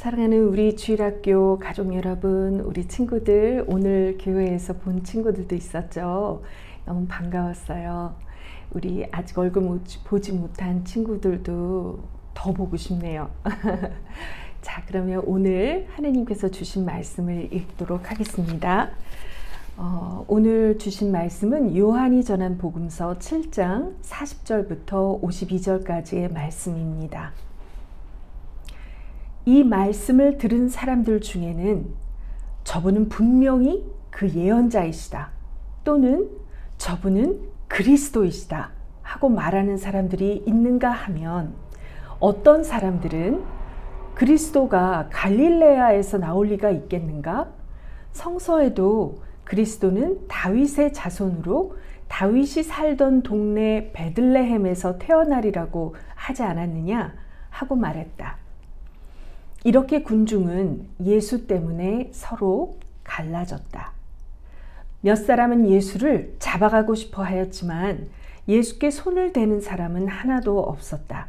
사랑하는 우리 주일학교 가족 여러분, 우리 친구들, 오늘 교회에서 본 친구들도 있었죠. 너무 반가웠어요. 우리 아직 얼굴 보지 못한 친구들도 더 보고 싶네요. 자, 그러면 오늘 하느님께서 주신 말씀을 읽도록 하겠습니다. 오늘 주신 말씀은 요한이 전한 복음서 7장 40절부터 52절까지의 말씀입니다. 이 말씀을 들은 사람들 중에는 저분은 분명히 그 예언자이시다, 또는 저분은 그리스도이시다 하고 말하는 사람들이 있는가 하면, 어떤 사람들은 그리스도가 갈릴레아에서 나올 리가 있겠는가? 성서에도 그리스도는 다윗의 자손으로 다윗이 살던 동네 베들레헴에서 태어나리라고 하지 않았느냐 하고 말했다. 이렇게 군중은 예수 때문에 서로 갈라졌다. 몇 사람은 예수를 잡아가고 싶어 하였지만 예수께 손을 대는 사람은 하나도 없었다.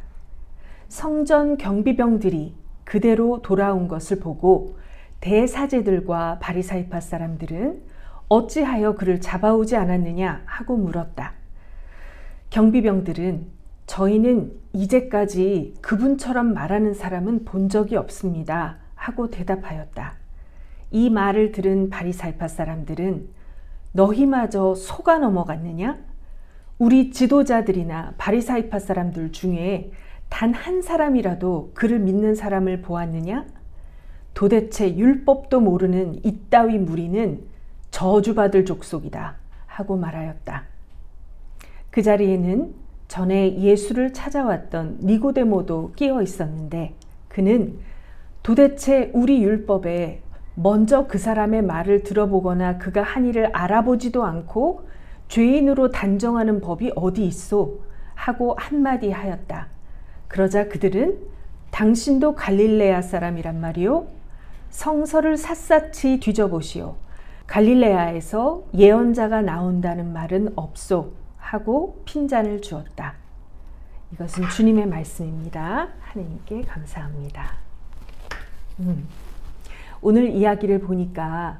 성전 경비병들이 그대로 돌아온 것을 보고 대사제들과 바리사이파 사람들은 어찌하여 그를 잡아오지 않았느냐 하고 물었다. 경비병들은 저희는 이제까지 그분처럼 말하는 사람은 본 적이 없습니다 하고 대답하였다. 이 말을 들은 바리사이파 사람들은 너희마저 속아 넘어갔느냐? 우리 지도자들이나 바리사이파 사람들 중에 단 한 사람이라도 그를 믿는 사람을 보았느냐? 도대체 율법도 모르는 이따위 무리는 저주받을 족속이다 하고 말하였다. 그 자리에는 전에 예수를 찾아왔던 니고데모도 끼어 있었는데, 그는 도대체 우리 율법에 먼저 그 사람의 말을 들어보거나 그가 한 일을 알아보지도 않고 죄인으로 단정하는 법이 어디 있소? 하고 한마디 하였다. 그러자 그들은 당신도 갈릴레아 사람이란 말이요? 성서를 샅샅이 뒤져보시오. 갈릴레아에서 예언자가 나온다는 말은 없소 하고 핀잔을 주었다. 이것은 주님의 말씀입니다. 하느님께 감사합니다. 오늘 이야기를 보니까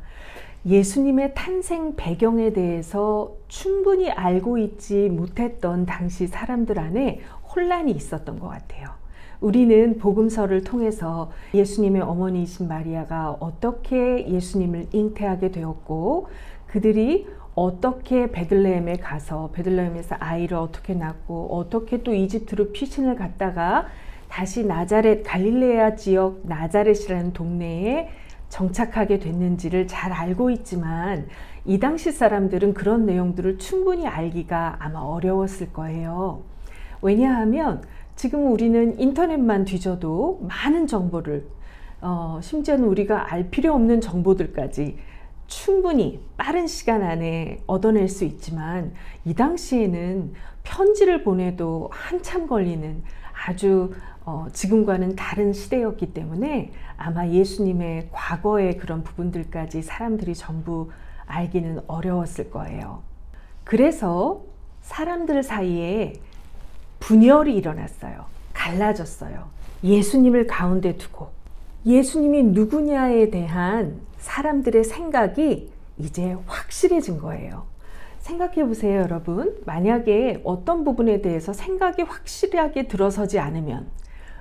예수님의 탄생 배경에 대해서 충분히 알고 있지 못했던 당시 사람들 안에 혼란이 있었던 것 같아요. 우리는 복음서를 통해서 예수님의 어머니이신 마리아가 어떻게 예수님을 잉태하게 되었고, 그들이 어떻게 베들레헴에 가서 베들레헴에서 아이를 어떻게 낳고, 어떻게 또 이집트로 피신을 갔다가 다시 나자렛, 갈릴레아 지역 나자렛이라는 동네에 정착하게 됐는지를 잘 알고 있지만, 이 당시 사람들은 그런 내용들을 충분히 알기가 아마 어려웠을 거예요. 왜냐하면 지금 우리는 인터넷만 뒤져도 많은 정보를, 심지어는 우리가 알 필요 없는 정보들까지 충분히 빠른 시간 안에 얻어낼 수 있지만, 이 당시에는 편지를 보내도 한참 걸리는 아주 지금과는 다른 시대였기 때문에 아마 예수님의 과거의 그런 부분들까지 사람들이 전부 알기는 어려웠을 거예요. 그래서 사람들 사이에 분열이 일어났어요. 갈라졌어요. 예수님을 가운데 두고 예수님이 누구냐에 대한 사람들의 생각이 이제 확실해진 거예요. 생각해 보세요, 여러분. 만약에 어떤 부분에 대해서 생각이 확실하게 들어서지 않으면,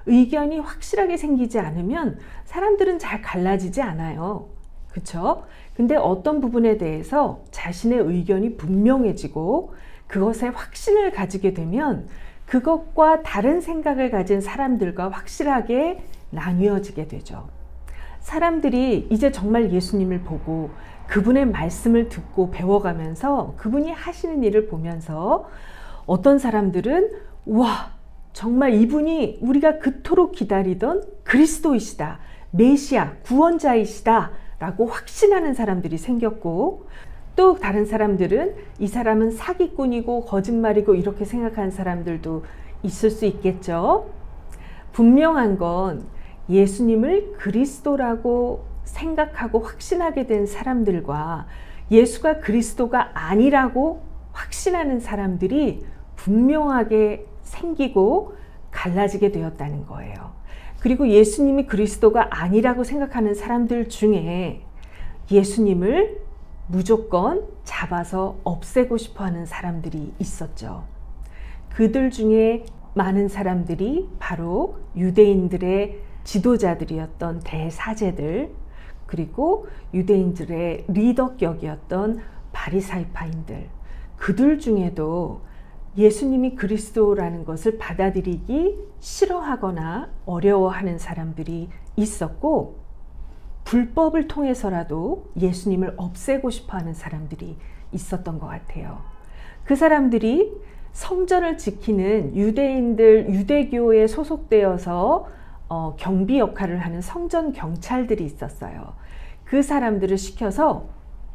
의견이 확실하게 생기지 않으면 사람들은 잘 갈라지지 않아요. 그렇죠? 근데 어떤 부분에 대해서 자신의 의견이 분명해지고 그것에 확신을 가지게 되면 그것과 다른 생각을 가진 사람들과 확실하게 나뉘어지게 되죠. 사람들이 이제 정말 예수님을 보고 그분의 말씀을 듣고 배워가면서 그분이 하시는 일을 보면서 어떤 사람들은 와, 정말 이분이 우리가 그토록 기다리던 그리스도이시다, 메시아, 구원자이시다 라고 확신하는 사람들이 생겼고, 또 다른 사람들은 이 사람은 사기꾼이고 거짓말이고 이렇게 생각하는 사람들도 있을 수 있겠죠. 분명한 건 예수님을 그리스도라고 생각하고 확신하게 된 사람들과 예수가 그리스도가 아니라고 확신하는 사람들이 분명하게 생기고 갈라지게 되었다는 거예요. 그리고 예수님이 그리스도가 아니라고 생각하는 사람들 중에 예수님을 무조건 잡아서 없애고 싶어 하는 사람들이 있었죠. 그들 중에 많은 사람들이 바로 유대인들의 지도자들이었던 대사제들, 그리고 유대인들의 리더격이었던 바리사이파인들, 그들 중에도 예수님이 그리스도라는 것을 받아들이기 싫어하거나 어려워하는 사람들이 있었고, 불법을 통해서라도 예수님을 없애고 싶어하는 사람들이 있었던 것 같아요. 그 사람들이 성전을 지키는 유대인들, 유대교에 소속되어서 경비 역할을 하는 성전 경찰들이 있었어요. 그 사람들을 시켜서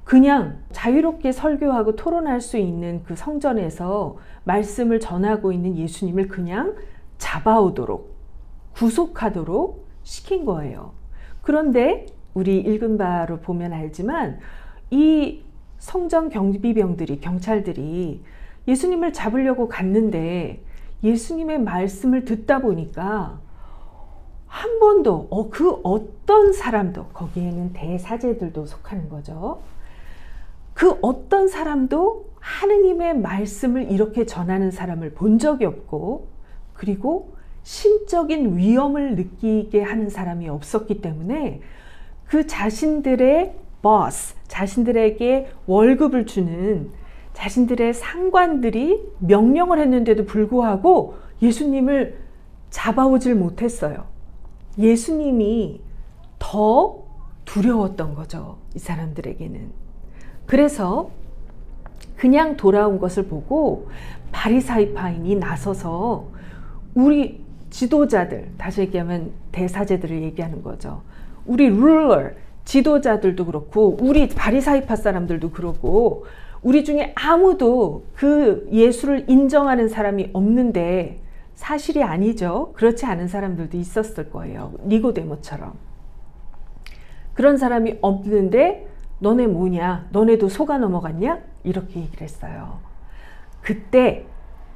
그냥 자유롭게 설교하고 토론할 수 있는 그 성전에서 말씀을 전하고 있는 예수님을 그냥 잡아오도록, 구속하도록 시킨 거예요. 그런데 우리 읽은 바로 보면 알지만 이 성전 경비병들이, 경찰들이 예수님을 잡으려고 갔는데 예수님의 말씀을 듣다 보니까 한 번도 그 어떤 사람도, 거기에는 대사제들도 속하는 거죠. 그 어떤 사람도 하느님의 말씀을 이렇게 전하는 사람을 본 적이 없고, 그리고 신적인 위험을 느끼게 하는 사람이 없었기 때문에 그 자신들의 보스, 자신들에게 월급을 주는 자신들의 상관들이 명령을 했는데도 불구하고 예수님을 잡아오질 못했어요. 예수님이 더 두려웠던 거죠, 이 사람들에게는. 그래서 그냥 돌아온 것을 보고 바리사이파인이 나서서 우리 지도자들, 다시 얘기하면 대사제들을 얘기하는 거죠. 우리 룰러, 지도자들도 그렇고 우리 바리사이파 사람들도 그렇고 우리 중에 아무도 그 예수를 인정하는 사람이 없는데, 사실이 아니죠. 그렇지 않은 사람들도 있었을 거예요. 니고데모처럼. 그런 사람이 없는데 너네 뭐냐? 너네도 속아 넘어갔냐? 이렇게 얘기를 했어요. 그때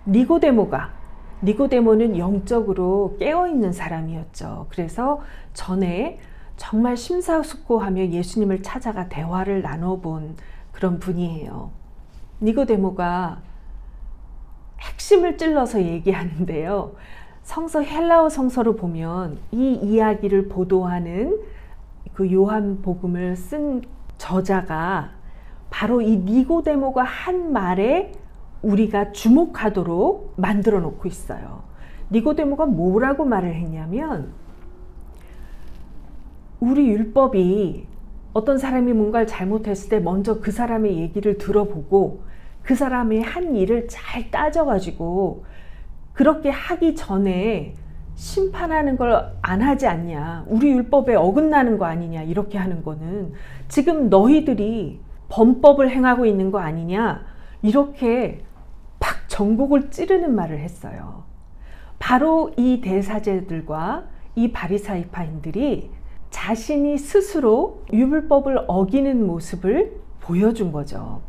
니고데모는 영적으로 깨어있는 사람이었죠. 그래서 전에 정말 심사숙고하며 예수님을 찾아가 대화를 나눠본 그런 분이에요. 니고데모가 핵심을 찔러서 얘기하는데요. 헬라어 성서로 보면 이 이야기를 보도하는 그 요한복음을 쓴 저자가 바로 이 니고데모가 한 말에 우리가 주목하도록 만들어 놓고 있어요. 니고데모가 뭐라고 말을 했냐면, 우리 율법이 어떤 사람이 뭔가를 잘못했을 때 먼저 그 사람의 얘기를 들어보고 그 사람의 한 일을 잘 따져가지고 그렇게 하기 전에 심판하는 걸 안 하지 않냐, 우리 율법에 어긋나는 거 아니냐, 이렇게 하는 거는 지금 너희들이 범법을 행하고 있는 거 아니냐, 이렇게 팍 전곡을 찌르는 말을 했어요. 바로 이 대사제들과 이 바리사이파인들이 자신이 스스로 율법을 어기는 모습을 보여준 거죠.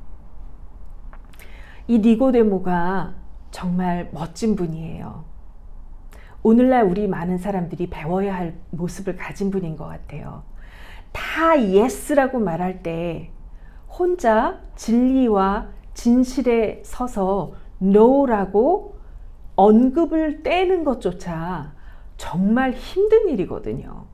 이 니고데모가 정말 멋진 분이에요. 오늘날 우리 많은 사람들이 배워야 할 모습을 가진 분인 것 같아요. 다 예스라고 말할 때 혼자 진리와 진실에 서서 no라고 언급을 떼는 것조차 정말 힘든 일이거든요.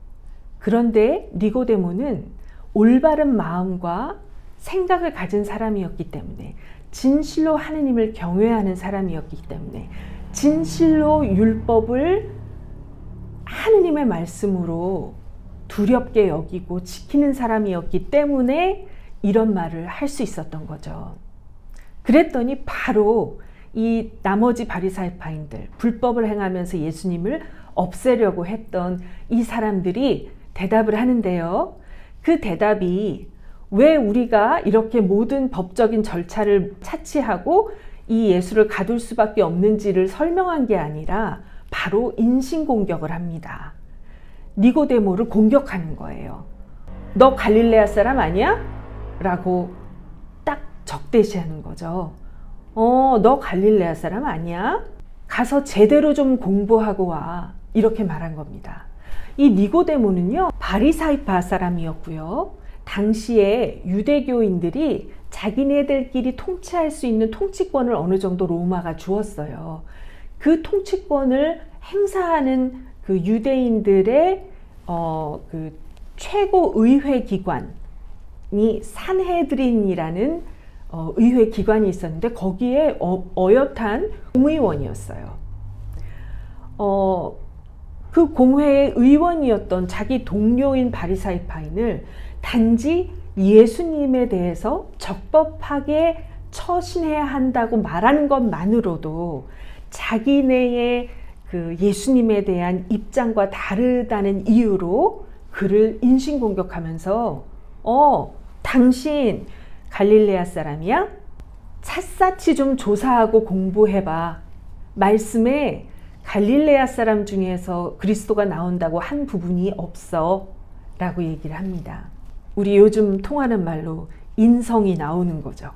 그런데 니고데모는 올바른 마음과 생각을 가진 사람이었기 때문에, 진실로 하느님을 경외하는 사람이었기 때문에, 진실로 율법을 하느님의 말씀으로 두렵게 여기고 지키는 사람이었기 때문에 이런 말을 할 수 있었던 거죠. 그랬더니 바로 이 나머지 바리사이파인들, 불법을 행하면서 예수님을 없애려고 했던 이 사람들이 대답을 하는데요. 그 대답이 왜 우리가 이렇게 모든 법적인 절차를 차치하고 이 예수를 가둘 수밖에 없는지를 설명한 게 아니라 바로 인신공격을 합니다. 니고데모를 공격하는 거예요. 너 갈릴레아 사람 아니야? 라고 딱 적대시하는 거죠. 너 갈릴레아 사람 아니야? 가서 제대로 좀 공부하고 와. 이렇게 말한 겁니다. 이 니고데모는요, 바리사이파 사람이었고요. 당시에 유대교인들이 자기네들끼리 통치할 수 있는 통치권을 어느 정도 로마가 주었어요. 그 통치권을 행사하는 그 유대인들의 그 최고 의회 기관이 산헤드린이라는 의회 기관이 있었는데 거기에 어엿한 공의원이었어요. 그 공회의 의원이었던 자기 동료인 바리사이파인을 단지 예수님에 대해서 적법하게 처신해야 한다고 말하는 것만으로도 자기네의 그 예수님에 대한 입장과 다르다는 이유로 그를 인신공격하면서 당신 갈릴레아 사람이야? 찼사치 좀 조사하고 공부해봐. 말씀에 갈릴레아 사람 중에서 그리스도가 나온다고 한 부분이 없어 라고 얘기를 합니다. 우리 요즘 통하는 말로 인성이 나오는 거죠.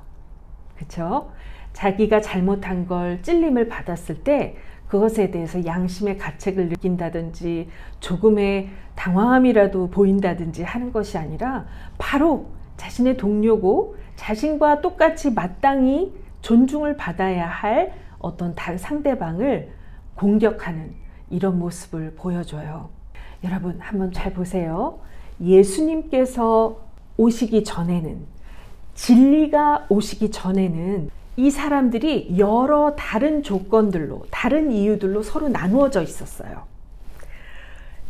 그쵸? 자기가 잘못한 걸 찔림을 받았을 때 그것에 대해서 양심의 가책을 느낀다든지 조금의 당황함이라도 보인다든지 하는 것이 아니라 바로 자신의 동료고 자신과 똑같이 마땅히 존중을 받아야 할 어떤 다른 상대방을 공격하는 이런 모습을 보여줘요. 여러분 한번 잘 보세요. 예수님께서 오시기 전에는, 진리가 오시기 전에는 이 사람들이 여러 다른 조건들로, 다른 이유들로 서로 나누어져 있었어요.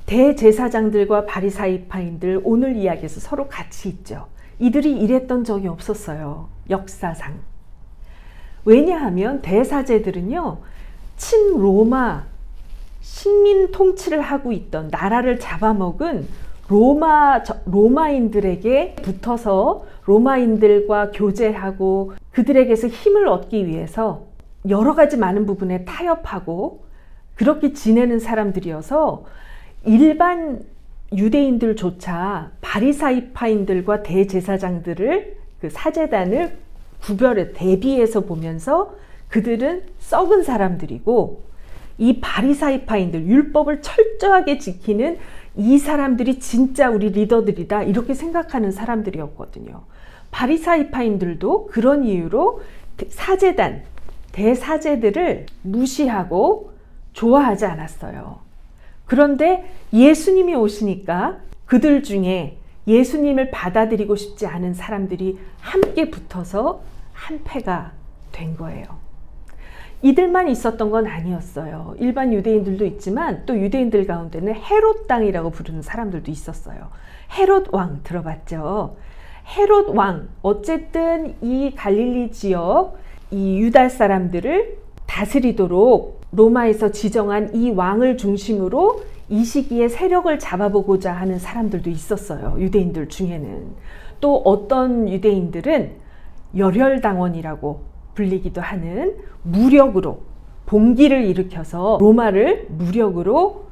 대제사장들과 바리사이파인들 오늘 이야기에서 서로 같이 있죠. 이들이 이랬던 적이 없었어요. 역사상. 왜냐하면 대사제들은요, 친로마 식민 통치를 하고 있던, 나라를 잡아먹은 로마인들에게 붙어서 로마인들과 교제하고 그들에게서 힘을 얻기 위해서 여러 가지 많은 부분에 타협하고 그렇게 지내는 사람들이어서 일반 유대인들조차 바리사이파인들과 대제사장들을, 그 사제단을 구별해 대비해서 보면서 그들은 썩은 사람들이고 이 바리사이파인들, 율법을 철저하게 지키는 이 사람들이 진짜 우리 리더들이다 이렇게 생각하는 사람들이었거든요. 바리사이파인들도 그런 이유로 사제단, 대사제들을 무시하고 좋아하지 않았어요. 그런데 예수님이 오시니까 그들 중에 예수님을 받아들이고 싶지 않은 사람들이 함께 붙어서 한 패가 된 거예요. 이들만 있었던 건 아니었어요. 일반 유대인들도 있지만 또 유대인들 가운데는 헤롯 당이라고 부르는 사람들도 있었어요. 헤롯 왕 들어봤죠? 헤롯 왕, 어쨌든 이 갈릴리 지역, 이 유다 사람들을 다스리도록 로마에서 지정한 이 왕을 중심으로 이 시기에 세력을 잡아보고자 하는 사람들도 있었어요. 유대인들 중에는. 또 어떤 유대인들은 열혈당원이라고 불리기도 하는 무력으로 봉기를 일으켜서 로마를 무력으로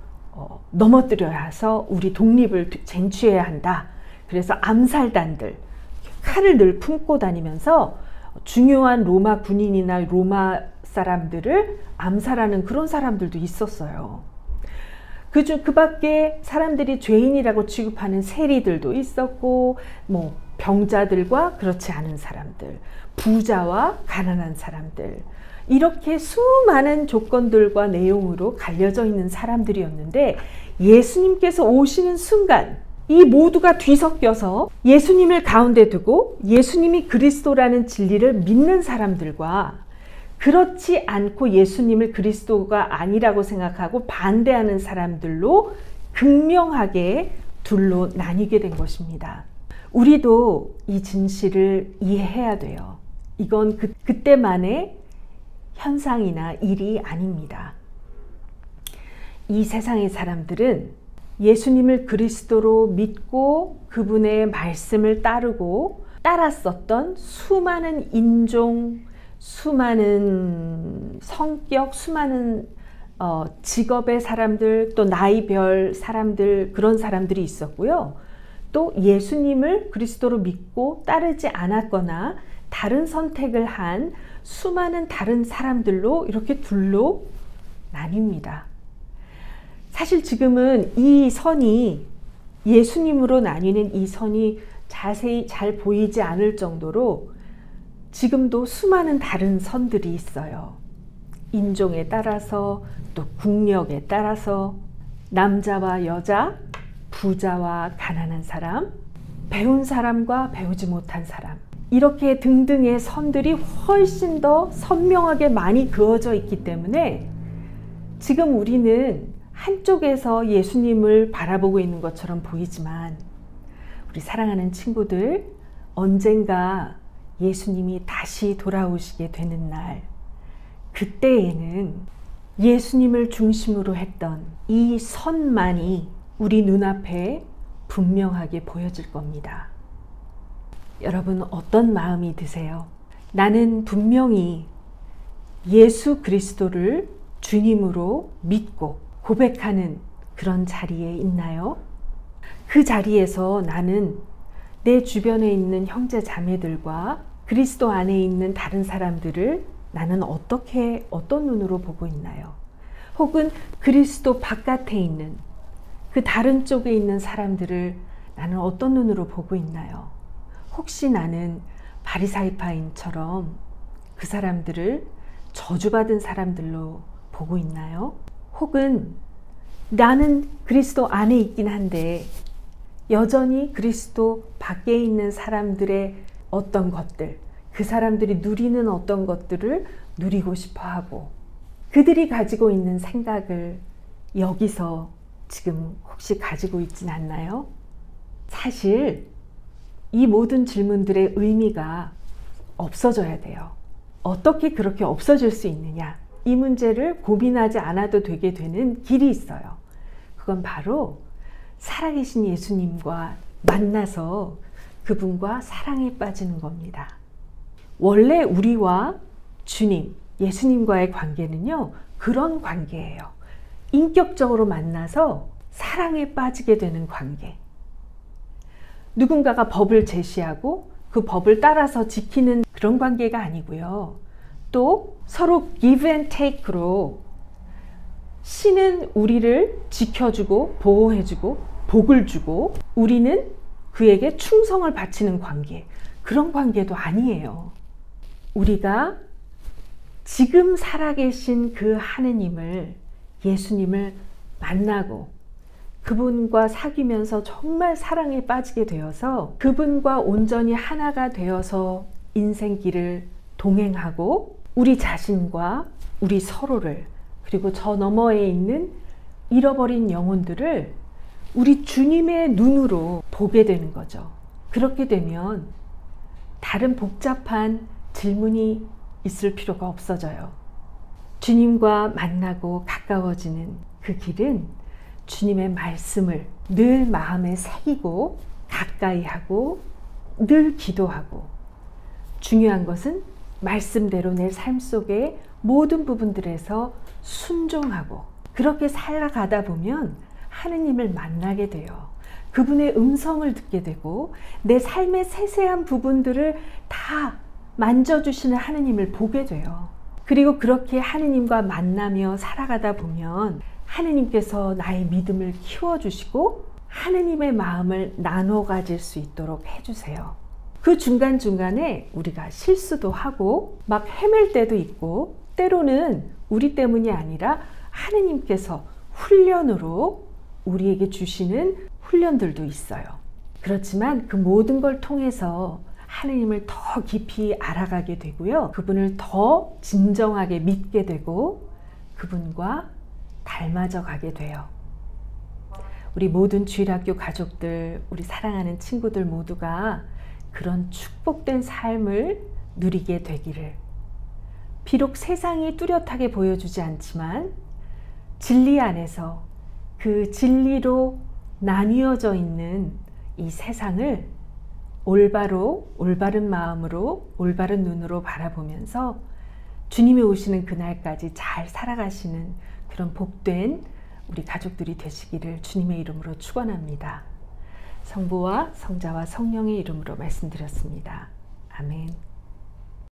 넘어뜨려야 해서 우리 독립을 쟁취해야 한다. 그래서 암살단들, 칼을 늘 품고 다니면서 중요한 로마 군인이나 로마 사람들을 암살하는 그런 사람들도 있었어요. 그 밖에 사람들이 죄인이라고 취급하는 세리들도 있었고, 뭐 병자들과 그렇지 않은 사람들, 부자와 가난한 사람들, 이렇게 수많은 조건들과 내용으로 갈려져 있는 사람들이었는데 예수님께서 오시는 순간 이 모두가 뒤섞여서 예수님을 가운데 두고 예수님이 그리스도라는 진리를 믿는 사람들과 그렇지 않고 예수님을 그리스도가 아니라고 생각하고 반대하는 사람들로 극명하게 둘로 나뉘게 된 것입니다. 우리도 이 진실을 이해해야 돼요. 이건 그때만의 현상이나 일이 아닙니다. 이 세상의 사람들은 예수님을 그리스도로 믿고 그분의 말씀을 따르고 따랐었던 수많은 인종, 수많은 성격, 수많은 직업의 사람들, 또 나이별 사람들, 그런 사람들이 있었고요. 또 예수님을 그리스도로 믿고 따르지 않았거나 다른 선택을 한 수많은 다른 사람들로 이렇게 둘로 나뉩니다. 사실 지금은 이 선이 예수님으로 나뉘는 이 선이 자세히 잘 보이지 않을 정도로 지금도 수많은 다른 선들이 있어요. 인종에 따라서 또 국력에 따라서 남자와 여자, 부자와 가난한 사람, 배운 사람과 배우지 못한 사람 이렇게 등등의 선들이 훨씬 더 선명하게 많이 그어져 있기 때문에 지금 우리는 한쪽에서 예수님을 바라보고 있는 것처럼 보이지만 우리 사랑하는 친구들, 언젠가 예수님이 다시 돌아오시게 되는 날, 그때에는 예수님을 중심으로 했던 이 선만이 우리 눈앞에 분명하게 보여질 겁니다. 여러분 어떤 마음이 드세요? 나는 분명히 예수 그리스도를 주님으로 믿고 고백하는 그런 자리에 있나요? 그 자리에서 나는 내 주변에 있는 형제 자매들과 그리스도 안에 있는 다른 사람들을 나는 어떤 눈으로 보고 있나요? 혹은 그리스도 바깥에 있는 그 다른 쪽에 있는 사람들을 나는 어떤 눈으로 보고 있나요? 혹시 나는 바리사이파인처럼 그 사람들을 저주받은 사람들로 보고 있나요? 혹은 나는 그리스도 안에 있긴 한데 여전히 그리스도 밖에 있는 사람들의 어떤 것들, 그 사람들이 누리는 어떤 것들을 누리고 싶어 하고 그들이 가지고 있는 생각을 여기서 지금 혹시 가지고 있진 않나요? 사실 이 모든 질문들의 의미가 없어져야 돼요. 어떻게 그렇게 없어질 수 있느냐? 이 문제를 고민하지 않아도 되게 되는 길이 있어요. 그건 바로 살아계신 예수님과 만나서 그분과 사랑에 빠지는 겁니다. 원래 우리와 주님, 예수님과의 관계는요, 그런 관계예요. 인격적으로 만나서 사랑에 빠지게 되는 관계. 누군가가 법을 제시하고 그 법을 따라서 지키는 그런 관계가 아니고요. 또 서로 give and take로 신은 우리를 지켜주고 보호해주고 복을 주고 우리는 그에게 충성을 바치는 관계, 그런 관계도 아니에요. 우리가 지금 살아계신 그 하느님을, 예수님을 만나고 그분과 사귀면서 정말 사랑에 빠지게 되어서 그분과 온전히 하나가 되어서 인생길을 동행하고 우리 자신과 우리 서로를, 그리고 저 너머에 있는 잃어버린 영혼들을 우리 주님의 눈으로 보게 되는 거죠. 그렇게 되면 다른 복잡한 질문이 있을 필요가 없어져요. 주님과 만나고 가까워지는 그 길은 주님의 말씀을 늘 마음에 새기고 가까이 하고 늘 기도하고, 중요한 것은 말씀대로 내 삶 속의 모든 부분들에서 순종하고 그렇게 살아가다 보면 하느님을 만나게 돼요. 그분의 음성을 듣게 되고 내 삶의 세세한 부분들을 다 만져주시는 하느님을 보게 돼요. 그리고 그렇게 하느님과 만나며 살아가다 보면 하느님께서 나의 믿음을 키워주시고 하느님의 마음을 나눠 가질 수 있도록 해주세요. 그 중간중간에 우리가 실수도 하고 막 헤맬 때도 있고, 때로는 우리 때문이 아니라 하느님께서 훈련으로 우리에게 주시는 훈련들도 있어요. 그렇지만 그 모든 걸 통해서 하느님을 더 깊이 알아가게 되고요. 그분을 더 진정하게 믿게 되고 그분과 닮아져 가게 돼요. 우리 모든 주일학교 가족들, 우리 사랑하는 친구들 모두가 그런 축복된 삶을 누리게 되기를, 비록 세상이 뚜렷하게 보여주지 않지만 진리 안에서 그 진리로 나뉘어져 있는 이 세상을 올바른 마음으로, 올바른 눈으로 바라보면서 주님이 오시는 그날까지 잘 살아가시는 그런 복된 우리 가족들이 되시기를 주님의 이름으로 축원합니다. 성부와 성자와 성령의 이름으로 말씀드렸습니다. 아멘.